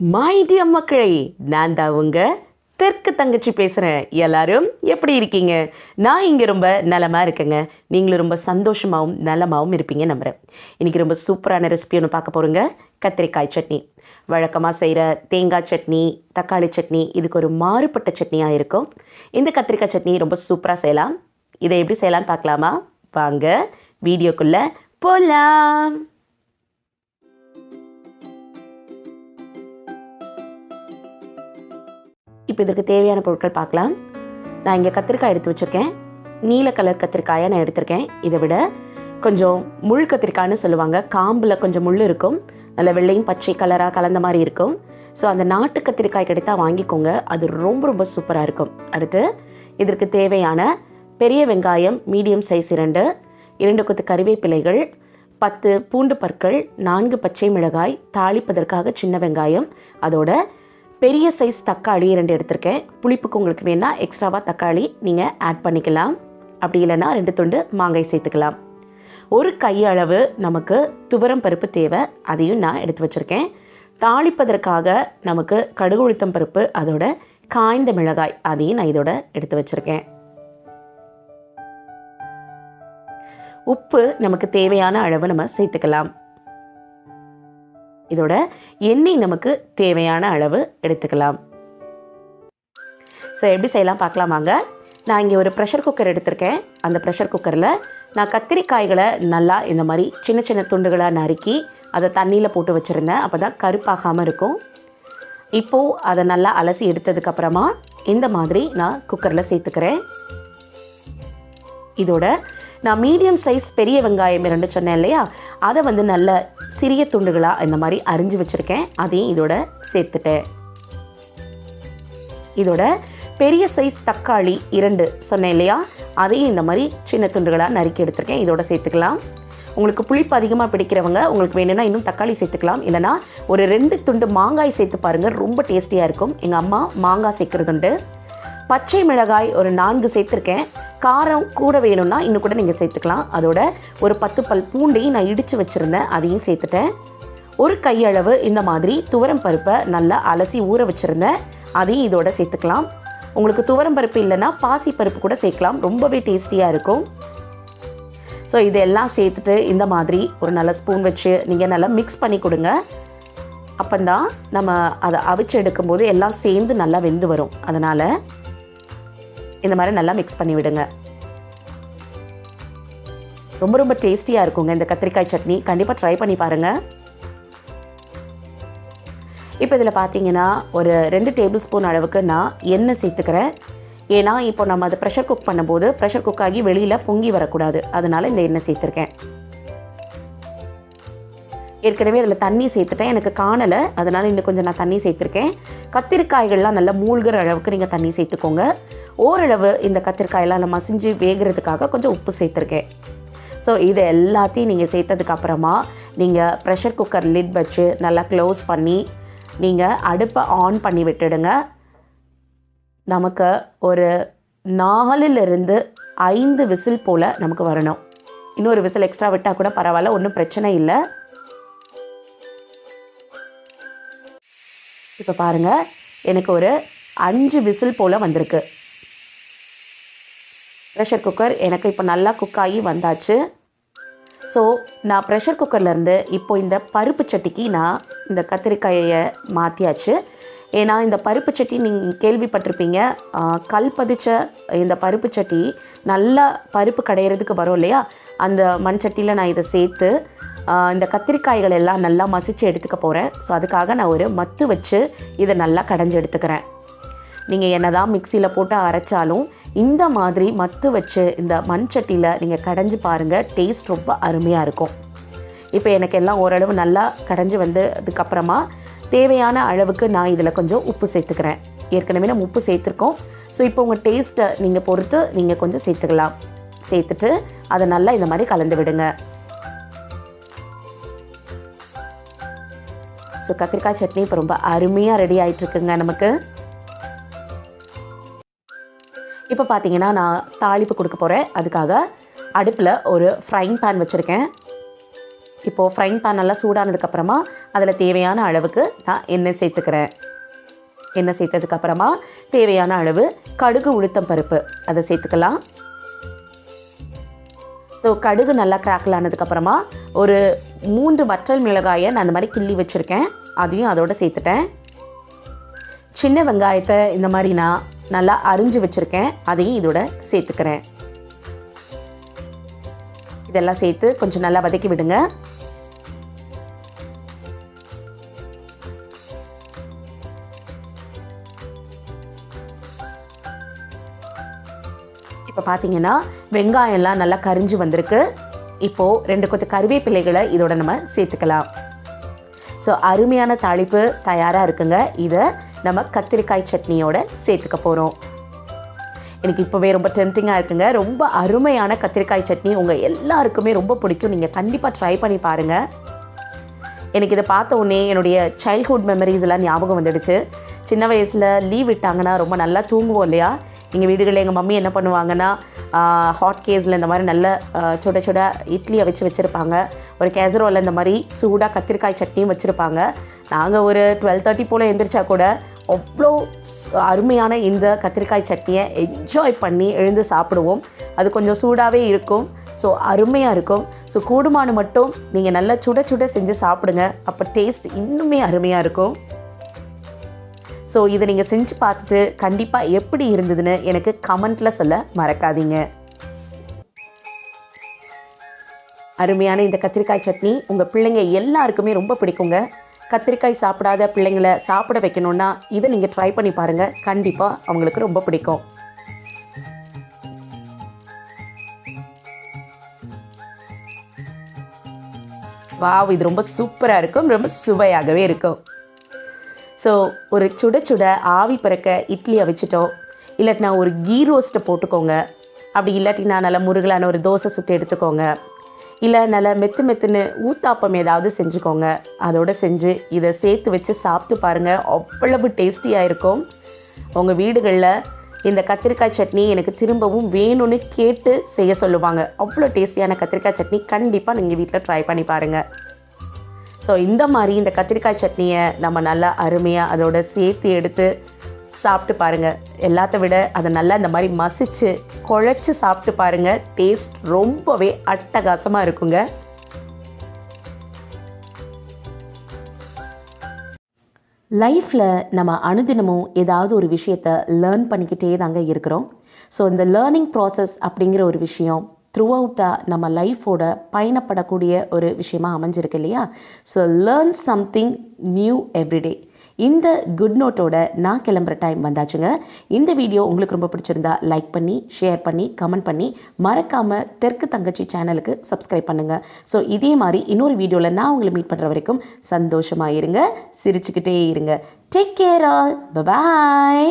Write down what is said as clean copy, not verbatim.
My dear மக்களே, நான் தான் உங்கள் தெற்கு தங்கச்சி பேசுகிறேன். எல்லாரும் எப்படி இருக்கீங்க? நான் இங்கே ரொம்ப நலமாக இருக்கேங்க. நீங்களும் ரொம்ப சந்தோஷமாகவும் நலமாகவும் இருப்பீங்க நம்புகிறேன். இன்றைக்கி ரொம்ப சூப்பரான ரெசிபி ஒன்று பார்க்க போகிறோங்க. கத்திரிக்காய் சட்னி. வழக்கமாக செய்கிற தேங்காய் சட்னி, தக்காளி சட்னி இதுக்கு ஒரு மாறுபட்ட சட்னியாக இருக்கும். இந்த கத்திரிக்காய் சட்னி ரொம்ப சூப்பராக செய்யலாம். இதை எப்படி செய்யலான்னு பார்க்கலாமா? வாங்க வீடியோக்குள்ளே போகலாம். இப்போ இதற்கு தேவையான பொருட்கள் பார்க்கலாம். நான் இங்கே கத்திரிக்காய் எடுத்து வச்சுருக்கேன். நீல கலர் கத்திரிக்காயை நான் எடுத்திருக்கேன். இதை விட கொஞ்சம் முள் கத்திரிக்காய்னு சொல்லுவாங்க. காம்பில் கொஞ்சம் முள் இருக்கும். நல்ல வெள்ளையும் பச்சை கலராக கலந்த மாதிரி இருக்கும். ஸோ அந்த நாட்டு கத்திரிக்காய் கிடைத்தால் வாங்கிக்கோங்க. அது ரொம்ப ரொம்ப சூப்பராக இருக்கும். அடுத்து இதற்கு தேவையான பெரிய வெங்காயம் மீடியம் சைஸ் 2 கொத்து கறிவேப்பிலைகள், 10 பூண்டு பற்கள், 4 பச்சை மிளகாய், தாளிப்பதற்காக சின்ன வெங்காயம், அதோட பெரிய சைஸ் தக்காளி 2 எடுத்திருக்கேன். புளிப்புக்கு உங்களுக்கு வேணால் எக்ஸ்ட்ராவாக தக்காளி நீங்கள் ஆட் பண்ணிக்கலாம். அப்படி இல்லைன்னா 2 துண்டு மாங்காய் சேர்த்துக்கலாம். ஒரு கையளவு நமக்கு துவரம் பருப்பு தேவை, அதையும் நான் எடுத்து வச்சுருக்கேன். தாளிப்பதற்காக நமக்கு கடுகு உளுத்தம் பருப்பு, அதோட காய்ந்த மிளகாய் அதையும் நான் இதோட எடுத்து வச்சுருக்கேன். உப்பு நமக்கு தேவையான அளவு நம்ம சேர்த்துக்கலாம். இதோட எண்ணெய் நமக்கு தேவையான அளவு எடுத்துக்கலாம். ஸோ எப்படி செய்யலாம் பார்க்கலாம் வாங்க. நான் இங்கே ஒரு ப்ரெஷர் குக்கர் எடுத்திருக்கேன். அந்த ப்ரெஷர் குக்கரில் நான் கத்திரிக்காய்களை நல்லா இந்த மாதிரி சின்ன சின்ன துண்டுகளாக நறுக்கி அதை தண்ணியில் போட்டு வச்சுருந்தேன். அப்போ தான் கருப்பாகாமல் இருக்கும். இப்போது அதை நல்லா அலசி எடுத்ததுக்கப்புறமா இந்த மாதிரி நான் குக்கரில் சேர்த்துக்கிறேன். இதோட நான் மீடியம் சைஸ் பெரிய வெங்காயம் 2 சொன்னேன் இல்லையா, அதை நல்ல சிறிய துண்டுகளாக இந்த மாதிரி அரிஞ்சு வச்சுருக்கேன். அதையும் இதோட சேர்த்துட்டேன். இதோட பெரிய சைஸ் தக்காளி 2 சொன்னேன் இல்லையா, அதையும் இந்த மாதிரி சின்ன துண்டுகளாக நறுக்கி எடுத்துருக்கேன். இதோட சேர்த்துக்கலாம். உங்களுக்கு புளிப்பு அதிகமாக பிடிக்கிறவங்க உங்களுக்கு வேணும்னா இன்னும் தக்காளி சேர்த்துக்கலாம். இல்லைனா ஒரு 2 துண்டு மாங்காய் சேர்த்து பாருங்கள், ரொம்ப டேஸ்டியாக இருக்கும். எங்கள் அம்மா மாங்காய் சேர்க்குறதுண்டு. பச்சை மிளகாய் ஒரு 4 சேர்த்துருக்கேன். காரம் கூட வேணும்னா இன்னும் கூட நீங்கள் சேர்த்துக்கலாம். அதோட ஒரு 10 பல் பூண்டையும் நான் இடித்து வச்சுருந்தேன், அதையும் சேர்த்துட்டேன். ஒரு கையளவு இந்த மாதிரி துவரம் பருப்பை நல்லா அலசி ஊற வச்சுருந்தேன், அதையும் இதோட சேர்த்துக்கலாம். உங்களுக்கு துவரம் பருப்பு இல்லைன்னா பாசி பருப்பு கூட சேர்க்கலாம், ரொம்பவே டேஸ்டியாக இருக்கும். ஸோ இதெல்லாம் சேர்த்துட்டு இந்த மாதிரி ஒரு நல்ல ஸ்பூன் வச்சு நீங்கள் நல்லா மிக்ஸ் பண்ணி கொடுங்க. அப்போந்தான் நம்ம அதை அவிச்சு எடுக்கும்போது எல்லாம் சேர்ந்து நல்லா வெந்து வரும். அதனால் இந்த மாதிரி நல்லா மிக்ஸ் பண்ணி விடுங்க. ரொம்ப ரொம்ப டேஸ்டியாக இருக்குங்க இந்த கத்திரிக்காய் சட்னி. கண்டிப்பாக ட்ரை பண்ணி பாருங்கள். இப்போ இதில் பார்த்தீங்கன்னா ஒரு 2 டேபிள் ஸ்பூன் அளவுக்கு நான் எண்ணெய் சேர்த்துக்கிறேன். ஏன்னா இப்போ நம்ம அதை ப்ரெஷர் குக் பண்ணும்போது ப்ரெஷர் குக் ஆகி வெளியில் பொங்கி வரக்கூடாது. அதனால் இந்த எண்ணெய் சேர்த்துருக்கேன். ஏற்கனவே அதில் தண்ணி சேர்த்துட்டேன், எனக்கு காணலை, அதனால் இன்னும் கொஞ்சம் நான் தண்ணி சேர்த்துருக்கேன். கத்திரிக்காய்கள்லாம் நல்லா மூழ்கிற அளவுக்கு நீங்கள் தண்ணி சேர்த்துக்கோங்க. ஓரளவு இந்த கத்திரிக்காயெல்லாம் நம்ம மசிஞ்சு வேகிறதுக்காக கொஞ்சம் உப்பு சேர்த்துருக்கேன். ஸோ இது எல்லாத்தையும் நீங்கள் சேர்த்ததுக்கப்புறமா நீங்கள் ப்ரெஷர் குக்கர் லிட் வச்சு நல்லா க்ளோஸ் பண்ணி நீங்கள் அடுப்பை ஆன் பண்ணி விட்டுடுங்க. நமக்கு ஒரு 4லிருந்து 5 விசில் போல் நமக்கு வரணும். இன்னொரு விசில் எக்ஸ்ட்ரா விட்டால் கூட பரவாயில்ல, ஒன்றும் பிரச்சனை இல்லை. இப்போ பாருங்கள், எனக்கு ஒரு 5 விசில் போல் வந்திருக்கு. ப்ரெஷர் குக்கர் எனக்கு இப்போ நல்லா குக் ஆகி வந்தாச்சு. ஸோ நான் ப்ரெஷர் குக்கர்லேருந்து இப்போ இந்த பருப்பு சட்டிக்கு நான் இந்த கத்திரிக்காயை மாற்றியாச்சு. ஏன்னா இந்த பருப்பு சட்டி நீங்கள் கேள்விப்பட்டிருப்பீங்க, கல் பதிச்ச இந்த பருப்பு சட்டி நல்லா பருப்பு கடையிறதுக்கு வரும் இல்லையா, அந்த மண் சட்டியில் நான் இதை சேர்த்து இந்த கத்திரிக்காய்கள் எல்லாம் நல்லா மசித்து எடுத்துக்க போகிறேன். ஸோ அதுக்காக நான் ஒரு மத்து வச்சு இதை நல்லா கடைஞ்சி எடுத்துக்கிறேன். நீங்கள் என்ன தான் மிக்சியில் போட்டு அரைச்சாலும் இந்த மாதிரி மத்து வச்சு இந்த மண் சட்டியில் நீங்கள் கடைஞ்சி பாருங்கள், டேஸ்ட் ரொம்ப அருமையாக இருக்கும். இப்போ எனக்கு எல்லாம் ஓரளவு நல்லா கடைஞ்சி வந்ததுக்கப்புறமா தேவையான அளவுக்கு நான் இதில் கொஞ்சம் உப்பு சேர்த்துக்கிறேன். ஏற்கனவே நம்ம உப்பு சேர்த்துருக்கோம். ஸோ இப்போ உங்கள் டேஸ்ட்டை நீங்கள் பொறுத்து நீங்கள் கொஞ்சம் சேர்த்துக்கலாம். சேர்த்துட்டு அதை நல்லா இந்த மாதிரி கலந்து விடுங்க. ஸோ கத்திரிக்காய் சட்னி இப்போ ரொம்ப அருமையாக ரெடி ஆகிட்டுருக்குங்க நமக்கு. இப்போ பார்த்தீங்கன்னா நான் தாளிப்பு கொடுக்க போகிறேன். அதுக்காக அடுப்பில் ஒரு ஃப்ரைங் பேன் வச்சுருக்கேன். இப்போது ஃப்ரைங் பேன் நல்லா சூடானதுக்கப்புறமா அதில் தேவையான அளவுக்கு நான் எண்ணெய் சேர்த்துக்கிறேன். எண்ணெய் சேர்த்ததுக்கப்புறமா தேவையான அளவு கடுகு உளுத்தம் பருப்பு அதை சேர்த்துக்கலாம். ஸோ கடுகு நல்லா கிராக்கில் ஆனதுக்கப்புறமா ஒரு 3 வற்றல் மிளகாயை நான் அந்த மாதிரி கிள்ளி வச்சுருக்கேன், அதையும் அதோடு சேர்த்துட்டேன். சின்ன வெங்காயத்தை இந்த மாதிரி நான் நல்லா அரிஞ்சு வச்சுருக்கேன், அதையும் இதோட சேர்த்துக்கிறேன். இதெல்லாம் சேர்த்து கொஞ்சம் நல்லா வதக்கி விடுங்க. இப்போ பார்த்தீங்கன்னா வெங்காயம்லாம் நல்லா கரிஞ்சு வந்திருக்கு. இப்போது 2 கொத்து கருவேப்பிலைகளை இதோட நம்ம சேர்த்துக்கலாம். ஸோ அருமையான தாளிப்பு தயாராக இருக்குங்க. இதை நம்ம கத்திரிக்காய் சட்னியோட சேர்த்துக்க போகிறோம். எனக்கு இப்போவே ரொம்ப டெம்டிங்காக இருக்குங்க. ரொம்ப அருமையான கத்திரிக்காய் சட்னி உங்கள் எல்லாருக்குமே ரொம்ப பிடிக்கும். நீங்கள் கண்டிப்பாக ட்ரை பண்ணி பாருங்கள். எனக்கு இதை பார்த்த உடனே என்னுடைய சைல்ட்ஹுட் மெமரிஸ் எல்லாம் ஞாபகம் வந்துடுச்சு. சின்ன வயசில் லீவ் விட்டாங்கன்னா ரொம்ப நல்லா தூங்குவோம் இல்லையா? எங்கள் வீடுகளில் எங்கள் மம்மி என்ன பண்ணுவாங்கன்னா ஹாட் கேஸில் இந்த மாதிரி நல்ல சுட சுட இட்லியை வச்சுருப்பாங்க. ஒரு கேசரோவில் இந்த மாதிரி சூடாக கத்திரிக்காய் சட்னியும் வச்சுருப்பாங்க. நாங்கள் ஒரு 12:30 போல் எழுந்திரிச்சா கூட அவ்வளோ அருமையான இந்த கத்திரிக்காய் சட்னியை என்ஜாய் பண்ணி எழுந்து சாப்பிடுவோம். அது கொஞ்சம் சூடாகவே இருக்கும். ஸோ அருமையாக இருக்கும். ஸோ கூடுமான மட்டும் நீங்கள் நல்லா சுட சுட செஞ்சு சாப்பிடுங்க. அப்போ டேஸ்ட் இன்னுமே அருமையாக இருக்கும். ஸோ இதை நீங்கள் செஞ்சு பார்த்துட்டு கண்டிப்பாக எப்படி இருந்ததுன்னு எனக்கு கமெண்ட்டில் சொல்ல மறக்காதீங்க. அருமையான இந்த கத்திரிக்காய் சட்னி உங்கள் பிள்ளைங்க எல்லாருக்குமே ரொம்ப பிடிக்குங்க. கத்திரிக்காய் சாப்பிடாத பிள்ளைங்களை சாப்பிட வைக்கணுன்னா இதை நீங்கள் ட்ரை பண்ணி பாருங்கள். கண்டிப்பாக அவங்களுக்கு ரொம்ப பிடிக்கும். வாவ், இது ரொம்ப சூப்பராக இருக்கும், ரொம்ப சுவையாகவே இருக்கும். ஸோ ஒரு சுட சுட ஆவி பறக்க இட்லியை வச்சுட்டோம். இல்லாட்டினா ஒரு கீ ரோஸ்ட்டை போட்டுக்கோங்க. அப்படி இல்லாட்டினா நல்லா முருகலான ஒரு தோசை சுட்டு எடுத்துக்கோங்க. இல்லை நல்லா மெத்துன்னு ஊத்தாப்பம் ஏதாவது செஞ்சுக்கோங்க. அதோடு செஞ்சு இதை சேர்த்து வச்சு சாப்பிட்டு பாருங்கள், அவ்வளவு டேஸ்டியாக இருக்கும். உங்கள் வீடுகளில் இந்த கத்திரிக்காய் சட்னி எனக்கு திரும்பவும் வேணும்னு கேட்டு செய்ய சொல்லுவாங்க. அவ்வளோ டேஸ்டியான கத்திரிக்காய் சட்னி கண்டிப்பாக நீங்கள் வீட்டில் ட்ரை பண்ணி பாருங்கள். ஸோ இந்த மாதிரி இந்த கத்திரிக்காய் சட்னியை நம்ம நல்லா அருமையாக அதோட சேர்த்து எடுத்து சாப்பிட்டு பாருங்கள். எல்லாத்த விட அதை நல்லா இந்த மாதிரி மசிச்சு குழைச்சி சாப்பிட்டு பாருங்கள். டேஸ்ட் ரொம்பவே அட்டகாசமாக இருக்குங்க. லைஃப்பில் நம்ம அனுதினமும் ஏதாவது ஒரு விஷயத்தை லேர்ன் பண்ணிக்கிட்டே தாங்க இருக்கிறோம். ஸோ இந்த லேர்னிங் ப்ராசஸ் அப்படிங்கிற ஒரு விஷயம் த்ரூ அவுட்டாக நம்ம லைஃபோட பயணப்படக்கூடிய ஒரு விஷயமாக அமைஞ்சிருக்கு இல்லையா? So learn something new everyday. இந்த குட் நோட்டோட நான் கிளம்புற டைம் வந்தாச்சுங்க. இந்த வீடியோ உங்களுக்கு ரொம்ப பிடிச்சிருந்தா லைக் பண்ணி, ஷேர் பண்ணி, கமெண்ட் பண்ணி, மறக்காமல் தெற்கு தங்கச்சி சேனலுக்கு சப்ஸ்கிரைப் பண்ணுங்கள். ஸோ இதே மாதிரி இன்னொரு வீடியோவில் நான் உங்களை மீட் பண்ணுற வரைக்கும் சந்தோஷமாக இருங்க, சிரிச்சுக்கிட்டே இருங்க. Take care all, bye bye.